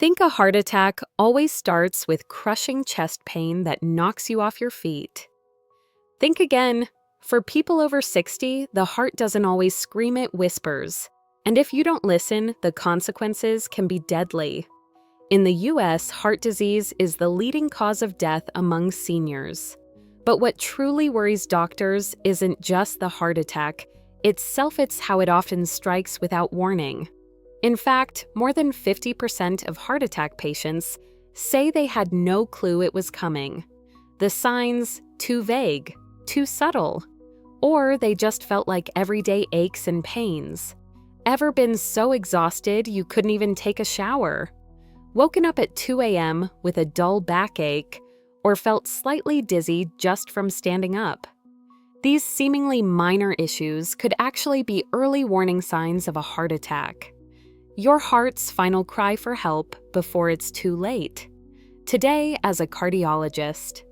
Think a heart attack always starts with crushing chest pain that knocks you off your feet. Think again. For people over 60, the heart doesn't always scream, it whispers. And if you don't listen, the consequences can be deadly. In the US, heart disease is the leading cause of death among seniors. But what truly worries doctors isn't just the heart attack itself, it's how it often strikes without warning. In fact, more than 50% of heart attack patients say they had no clue it was coming. The signs, too vague, too subtle, or they just felt like everyday aches and pains. Ever been so exhausted you couldn't even take a shower? Woken up at 2 a.m. with a dull backache, or felt slightly dizzy just from standing up? These seemingly minor issues could actually be early warning signs of a heart attack. Your heart's final cry for help before it's too late. Today, as a cardiologist,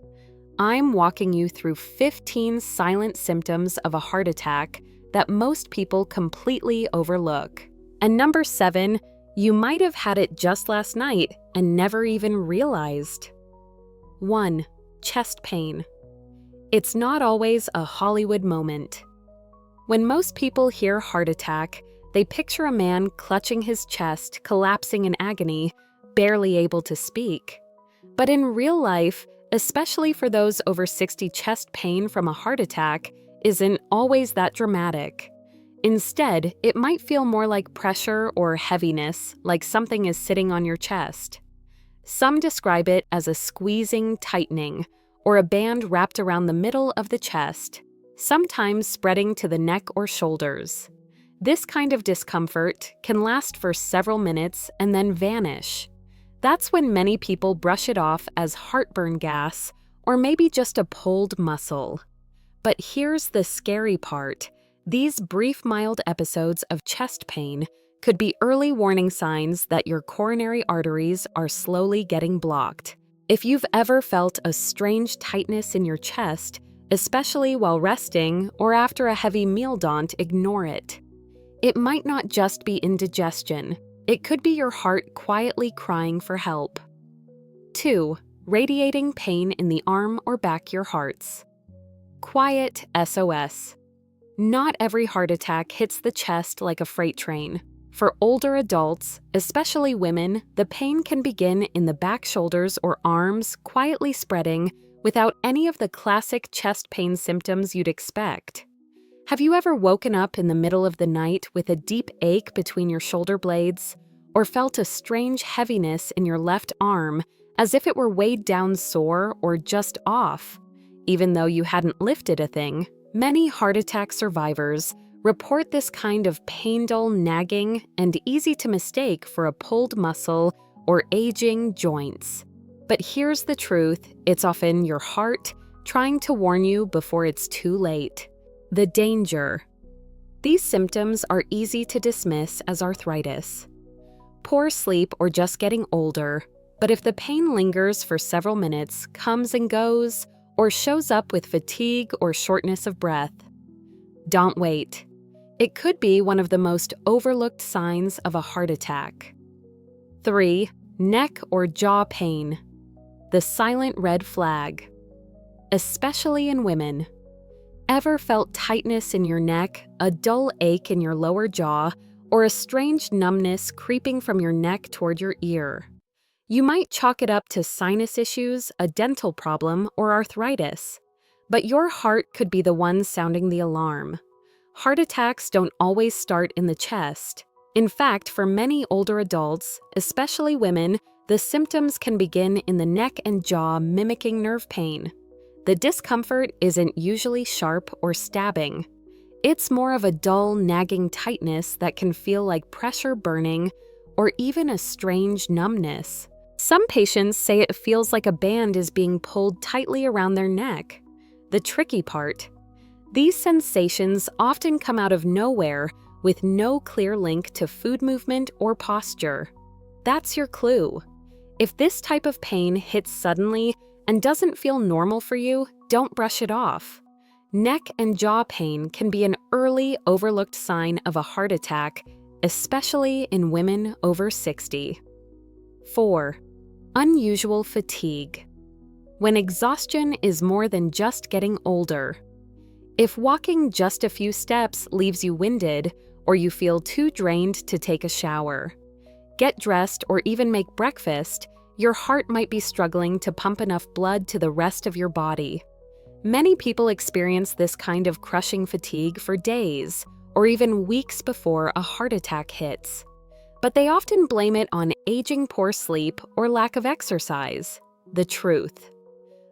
I'm walking you through 15 silent symptoms of a heart attack that most people completely overlook. And number 7, you might have had it just last night and never even realized. 1. Chest pain. It's not always a Hollywood moment. When most people hear heart attack, they picture a man clutching his chest, collapsing in agony, barely able to speak. But in real life, especially for those over 60, chest pain from a heart attack isn't always that dramatic. Instead, it might feel more like pressure or heaviness, like something is sitting on your chest. Some describe it as a squeezing, tightening, or a band wrapped around the middle of the chest, sometimes spreading to the neck or shoulders. This kind of discomfort can last for several minutes and then vanish. That's when many people brush it off as heartburn gas or maybe just a pulled muscle. But here's the scary part. These brief, mild episodes of chest pain could be early warning signs that your coronary arteries are slowly getting blocked. If you've ever felt a strange tightness in your chest, especially while resting or after a heavy meal, don't ignore it. It might not just be indigestion. It could be your heart quietly crying for help. 2. Radiating pain in the arm or back your hearts. Quiet SOS. Not every heart attack hits the chest like a freight train. For older adults, especially women, the pain can begin in the back shoulders or arms, quietly spreading without any of the classic chest pain symptoms you'd expect. Have you ever woken up in the middle of the night with a deep ache between your shoulder blades, or felt a strange heaviness in your left arm as if it were weighed down, sore, or just off? Even though you hadn't lifted a thing, many heart attack survivors report this kind of pain-dull nagging and easy to mistake for a pulled muscle or aging joints. But here's the truth, it's often your heart trying to warn you before it's too late. The danger. These symptoms are easy to dismiss as arthritis, poor sleep, or just getting older, but if the pain lingers for several minutes, comes and goes, or shows up with fatigue or shortness of breath, don't wait. It could be one of the most overlooked signs of a heart attack. 3. Neck or jaw pain. The silent red flag. Especially in women. Ever felt tightness in your neck, a dull ache in your lower jaw, or a strange numbness creeping from your neck toward your ear? You might chalk it up to sinus issues, a dental problem, or arthritis. But your heart could be the one sounding the alarm. Heart attacks don't always start in the chest. In fact, for many older adults, especially women, the symptoms can begin in the neck and jaw, mimicking nerve pain. The discomfort isn't usually sharp or stabbing. It's more of a dull, nagging tightness that can feel like pressure burning or even a strange numbness. Some patients say it feels like a band is being pulled tightly around their neck. The tricky part: these sensations often come out of nowhere with no clear link to food movement or posture. That's your clue. If this type of pain hits suddenly and doesn't feel normal for you, don't brush it off. Neck and jaw pain can be an early, overlooked sign of a heart attack, especially in women over 60. 4. Unusual fatigue. When exhaustion is more than just getting older. If walking just a few steps leaves you winded, or you feel too drained to take a shower, get dressed, or even make breakfast, your heart might be struggling to pump enough blood to the rest of your body. Many people experience this kind of crushing fatigue for days, or even weeks before a heart attack hits. But they often blame it on aging, poor sleep, or lack of exercise. The truth.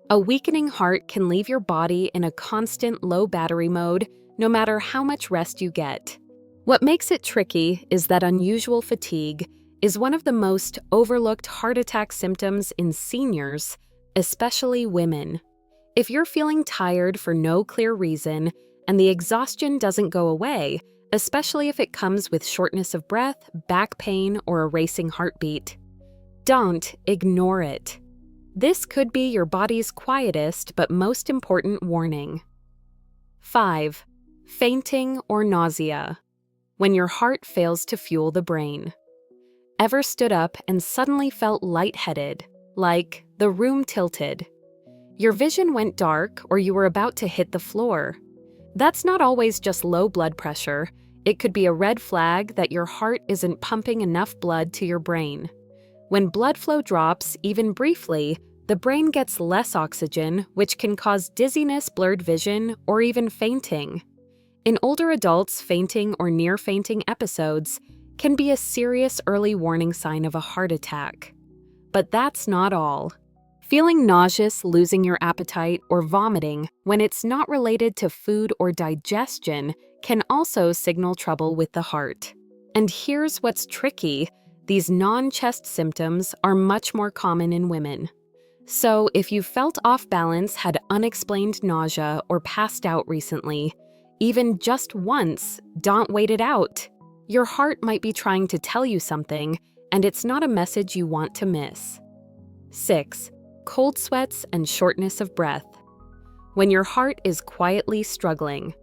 A weakening heart can leave your body in a constant low battery mode, no matter how much rest you get. What makes it tricky is that unusual fatigue is one of the most overlooked heart attack symptoms in seniors, especially women. If you're feeling tired for no clear reason and the exhaustion doesn't go away, especially if it comes with shortness of breath, back pain, or a racing heartbeat, don't ignore it. This could be your body's quietest but most important warning. 5. Fainting or nausea. When your heart fails to fuel the brain. Ever stood up and suddenly felt lightheaded, like the room tilted? Your vision went dark or you were about to hit the floor. That's not always just low blood pressure. It could be a red flag that your heart isn't pumping enough blood to your brain. When blood flow drops, even briefly, the brain gets less oxygen, which can cause dizziness, blurred vision, or even fainting. In older adults, fainting or near-fainting episodes can be a serious early warning sign of a heart attack. But that's not all. Feeling nauseous, losing your appetite, or vomiting when it's not related to food or digestion can also signal trouble with the heart. And here's what's tricky. These non-chest symptoms are much more common in women. So if you felt off balance, had unexplained nausea, or passed out recently, even just once, don't wait it out. Your heart might be trying to tell you something, and it's not a message you want to miss. 6. Cold sweats and shortness of breath. When your heart is quietly struggling.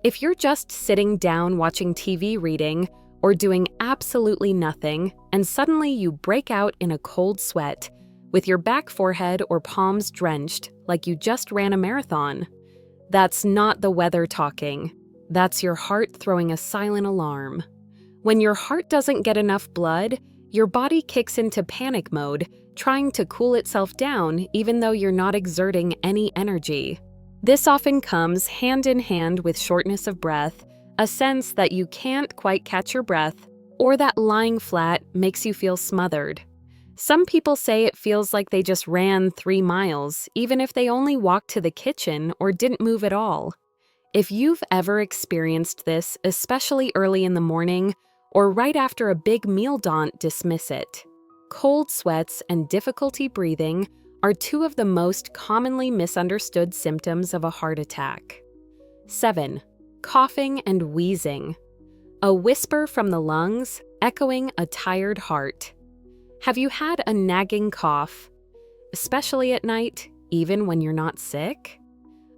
If you're just sitting down watching TV, reading, or doing absolutely nothing, and suddenly you break out in a cold sweat, with your back, forehead, or palms drenched like you just ran a marathon, that's not the weather talking. That's your heart throwing a silent alarm. When your heart doesn't get enough blood, your body kicks into panic mode, trying to cool itself down even though you're not exerting any energy. This often comes hand in hand with shortness of breath, a sense that you can't quite catch your breath, or that lying flat makes you feel smothered. Some people say it feels like they just ran 3 miles, even if they only walked to the kitchen or didn't move at all. If you've ever experienced this, especially early in the morning or right after a big meal, don't dismiss it. Cold sweats and difficulty breathing are 2 of the most commonly misunderstood symptoms of a heart attack. 7. Coughing and wheezing. A whisper from the lungs, echoing a tired heart. Have you had a nagging cough, especially at night, even when you're not sick?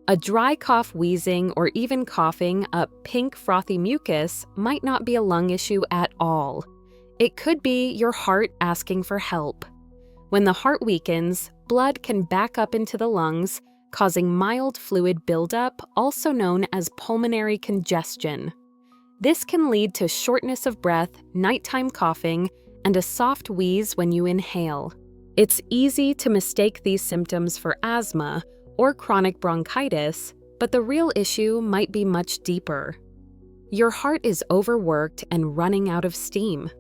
A dry cough, wheezing, or even coughing up pink, frothy mucus might not be a lung issue at all. It could be your heart asking for help. When the heart weakens, blood can back up into the lungs, causing mild fluid buildup, also known as pulmonary congestion. This can lead to shortness of breath, nighttime coughing, and a soft wheeze when you inhale. It's easy to mistake these symptoms for asthma or chronic bronchitis, but the real issue might be much deeper. Your heart is overworked and running out of steam.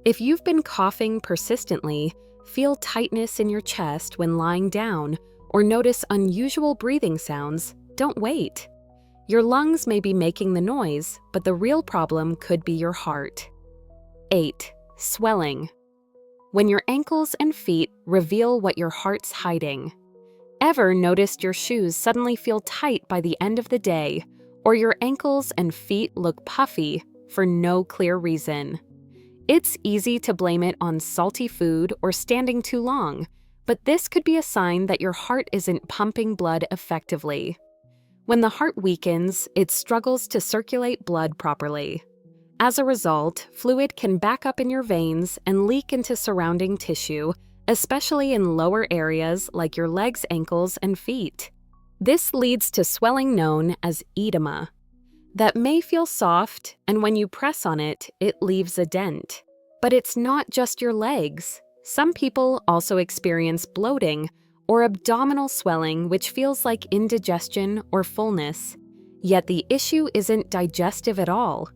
If you've been coughing persistently, feel tightness in your chest when lying down, or notice unusual breathing sounds, don't wait. Your lungs may be making the noise, but the real problem could be your heart. 8. Swelling. When your ankles and feet reveal what your heart's hiding. Ever noticed your shoes suddenly feel tight by the end of the day, or your ankles and feet look puffy for no clear reason? It's easy to blame it on salty food or standing too long, but this could be a sign that your heart isn't pumping blood effectively. When the heart weakens, it struggles to circulate blood properly. As a result, fluid can back up in your veins and leak into surrounding tissue, especially in lower areas like your legs, ankles, and feet. This leads to swelling known as edema that may feel soft, and when you press on it, it leaves a dent. But it's not just your legs. Some people also experience bloating or abdominal swelling, which feels like indigestion or fullness. Yet the issue isn't digestive at all.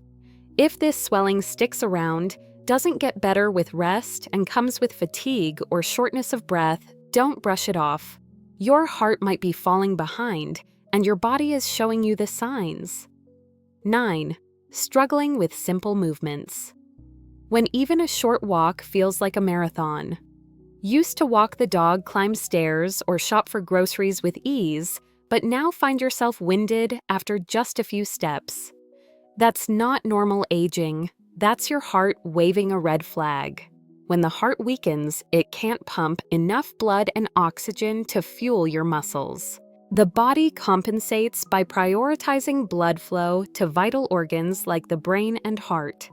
If this swelling sticks around, doesn't get better with rest, and comes with fatigue or shortness of breath, don't brush it off. Your heart might be falling behind, and your body is showing you the signs. 9. Struggling with simple movements. When even a short walk feels like a marathon. Used to walk the dog, climb stairs, or shop for groceries with ease, but now find yourself winded after just a few steps. That's not normal aging. That's your heart waving a red flag. When the heart weakens, it can't pump enough blood and oxygen to fuel your muscles. The body compensates by prioritizing blood flow to vital organs like the brain and heart,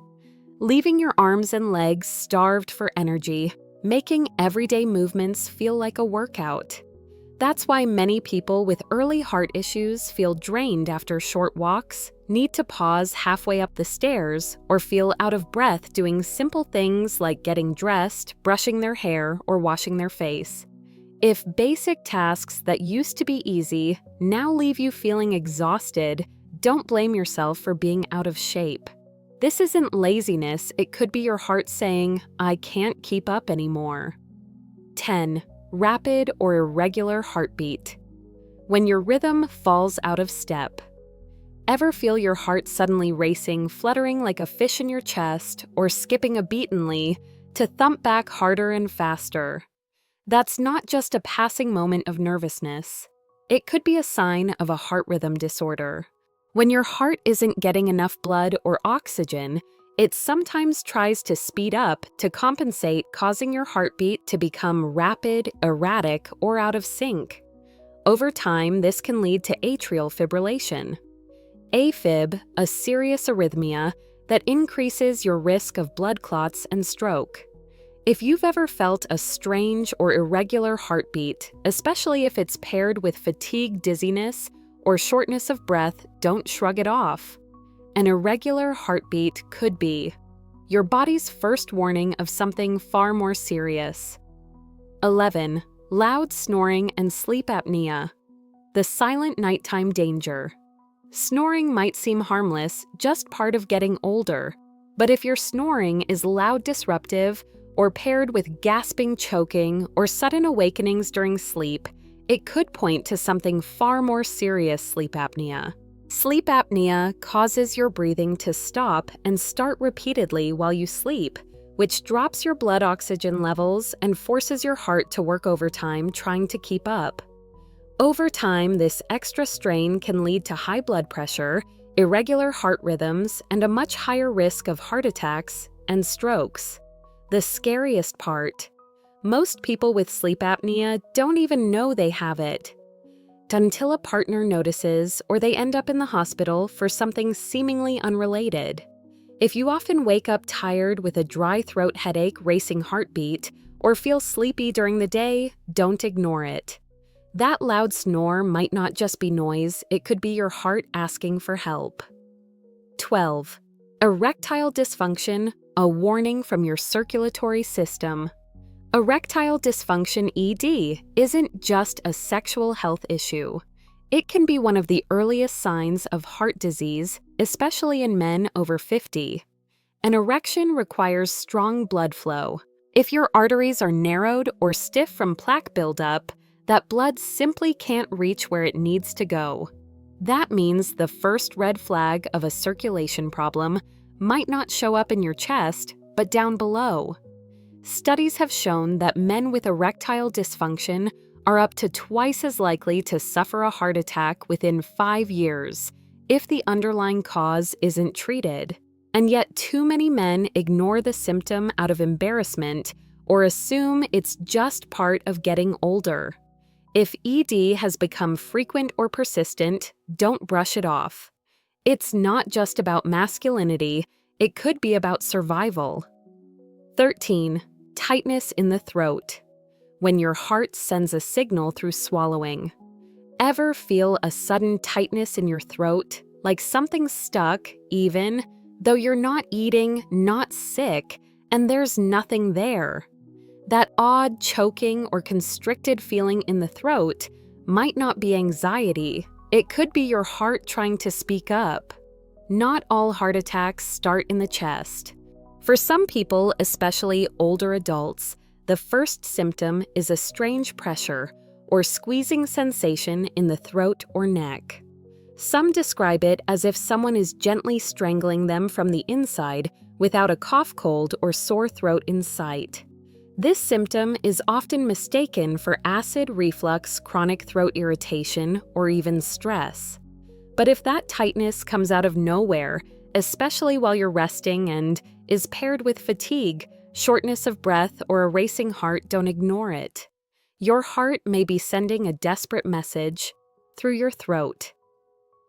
leaving your arms and legs starved for energy, making everyday movements feel like a workout. That's why many people with early heart issues feel drained after short walks, need to pause halfway up the stairs, or feel out of breath doing simple things like getting dressed, brushing their hair, or washing their face. If basic tasks that used to be easy now leave you feeling exhausted, don't blame yourself for being out of shape. This isn't laziness, it could be your heart saying, "I can't keep up anymore." 10. Rapid or irregular heartbeat. When your rhythm falls out of step. Ever feel your heart suddenly racing, fluttering like a fish in your chest, or skipping obediently to thump back harder and faster? That's not just a passing moment of nervousness. It could be a sign of a heart rhythm disorder. When your heart isn't getting enough blood or oxygen, it sometimes tries to speed up to compensate, causing your heartbeat to become rapid, erratic, or out of sync. Over time, this can lead to atrial fibrillation. AFib, a serious arrhythmia that increases your risk of blood clots and stroke. If you've ever felt a strange or irregular heartbeat, especially if it's paired with fatigue, dizziness, or shortness of breath, don't shrug it off. An irregular heartbeat could be your body's first warning of something far more serious. 11. Loud snoring and sleep apnea. The silent nighttime danger. Snoring might seem harmless, just part of getting older. But if your snoring is loud, disruptive, or paired with gasping, choking, or sudden awakenings during sleep, it could point to something far more serious: sleep apnea. Sleep apnea causes your breathing to stop and start repeatedly while you sleep, which drops your blood oxygen levels and forces your heart to work overtime trying to keep up. Over time, this extra strain can lead to high blood pressure, irregular heart rhythms, and a much higher risk of heart attacks and strokes. The scariest part: most people with sleep apnea don't even know they have it until a partner notices or they end up in the hospital for something seemingly unrelated. If you often wake up tired with a dry throat, headache, racing heartbeat, or feel sleepy during the day, don't ignore it. That loud snore might not just be noise, it could be your heart asking for help. 12. Erectile dysfunction, a warning from your circulatory system. Erectile dysfunction (ED) isn't just a sexual health issue. It can be one of the earliest signs of heart disease, especially in men over 50. An erection requires strong blood flow. If your arteries are narrowed or stiff from plaque buildup, that blood simply can't reach where it needs to go. That means the first red flag of a circulation problem might not show up in your chest, but down below. Studies have shown that men with erectile dysfunction are up to twice as likely to suffer a heart attack within 5 years if the underlying cause isn't treated. And yet too many men ignore the symptom out of embarrassment or assume it's just part of getting older. If ED has become frequent or persistent, don't brush it off. It's not just about masculinity, It could be about survival. 13. Tightness in the throat. When your heart sends a signal through swallowing. Ever feel a sudden tightness in your throat, like something's stuck, even though you're not eating, not sick, and there's nothing there? That odd choking or constricted feeling in the throat might not be anxiety. It could be your heart trying to speak up. Not all heart attacks start in the chest. For some people, especially older adults, the first symptom is a strange pressure or squeezing sensation in the throat or neck. Some describe it as if someone is gently strangling them from the inside without a cough, cold, or sore throat in sight. This symptom is often mistaken for acid reflux, chronic throat irritation, or even stress. But if that tightness comes out of nowhere, especially while you're resting, and is paired with fatigue, shortness of breath, or a racing heart, don't ignore it. Your heart may be sending a desperate message through your throat.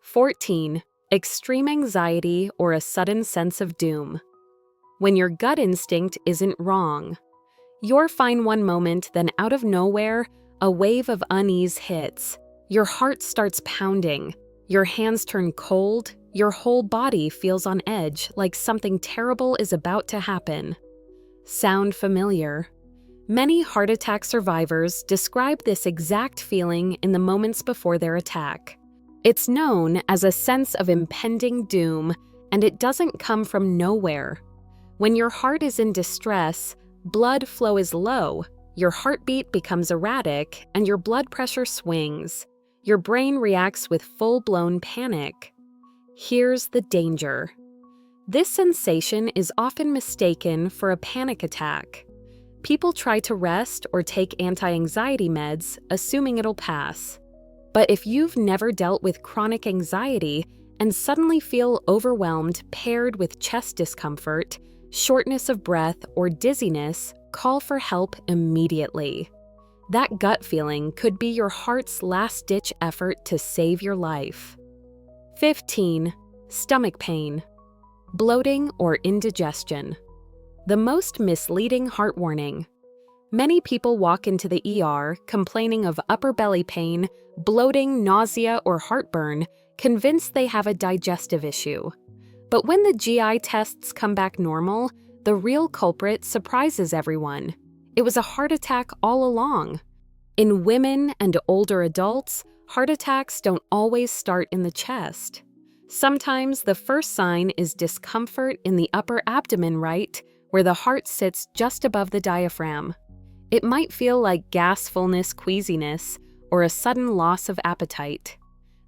14. Extreme anxiety or a sudden sense of doom. When your gut instinct isn't wrong. You're fine one moment, then out of nowhere, a wave of unease hits. Your heart starts pounding. Your hands turn cold. Your whole body feels on edge, like something terrible is about to happen. Sound familiar? Many heart attack survivors describe this exact feeling in the moments before their attack. It's known as a sense of impending doom, and it doesn't come from nowhere. When your heart is in distress, blood flow is low, your heartbeat becomes erratic, and your blood pressure swings. Your brain reacts with full-blown panic. Here's the danger. This sensation is often mistaken for a panic attack. People try to rest or take anti-anxiety meds, assuming it'll pass. But if you've never dealt with chronic anxiety and suddenly feel overwhelmed paired with chest discomfort, shortness of breath, or dizziness, call for help immediately. That gut feeling could be your heart's last-ditch effort to save your life. 15. Stomach pain. Bloating or indigestion. The most misleading heart warning. Many people walk into the ER complaining of upper belly pain, bloating, nausea, or heartburn, convinced they have a digestive issue. But when the GI tests come back normal, the real culprit surprises everyone. It was a heart attack all along. In women and older adults, heart attacks don't always start in the chest. Sometimes the first sign is discomfort in the upper abdomen, right, where the heart sits just above the diaphragm. It might feel like gas, fullness, queasiness, or a sudden loss of appetite.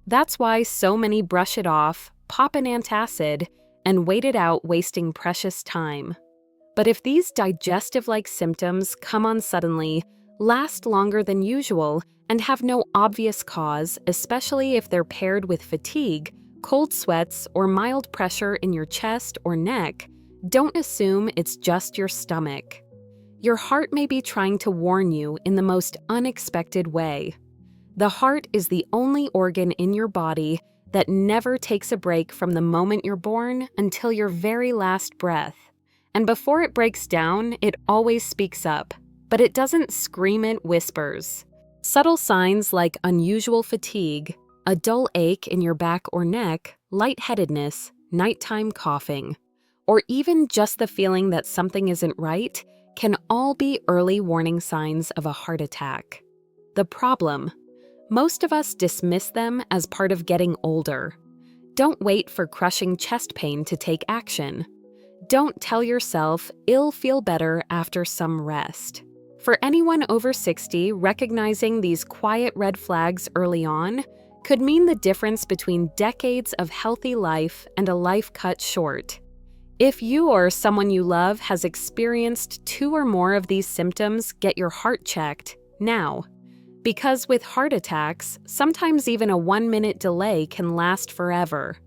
That's why so many brush it off, pop an antacid, and wait it out, wasting precious time. But if these digestive-like symptoms come on suddenly, last longer than usual, and have no obvious cause, especially if they're paired with fatigue, cold sweats, or mild pressure in your chest or neck, don't assume it's just your stomach. Your heart may be trying to warn you in the most unexpected way. The heart is the only organ in your body that never takes a break from the moment you're born until your very last breath. And before it breaks down, it always speaks up, but it doesn't scream, it whispers. Subtle signs like unusual fatigue, a dull ache in your back or neck, lightheadedness, nighttime coughing, or even just the feeling that something isn't right can all be early warning signs of a heart attack. The problem: most of us dismiss them as part of getting older. Don't wait for crushing chest pain to take action. Don't tell yourself it'll feel better after some rest. For anyone over 60, recognizing these quiet red flags early on could mean the difference between decades of healthy life and a life cut short. If you or someone you love has experienced 2 or more of these symptoms, get your heart checked now. Because with heart attacks, sometimes even a 1-minute delay can last forever.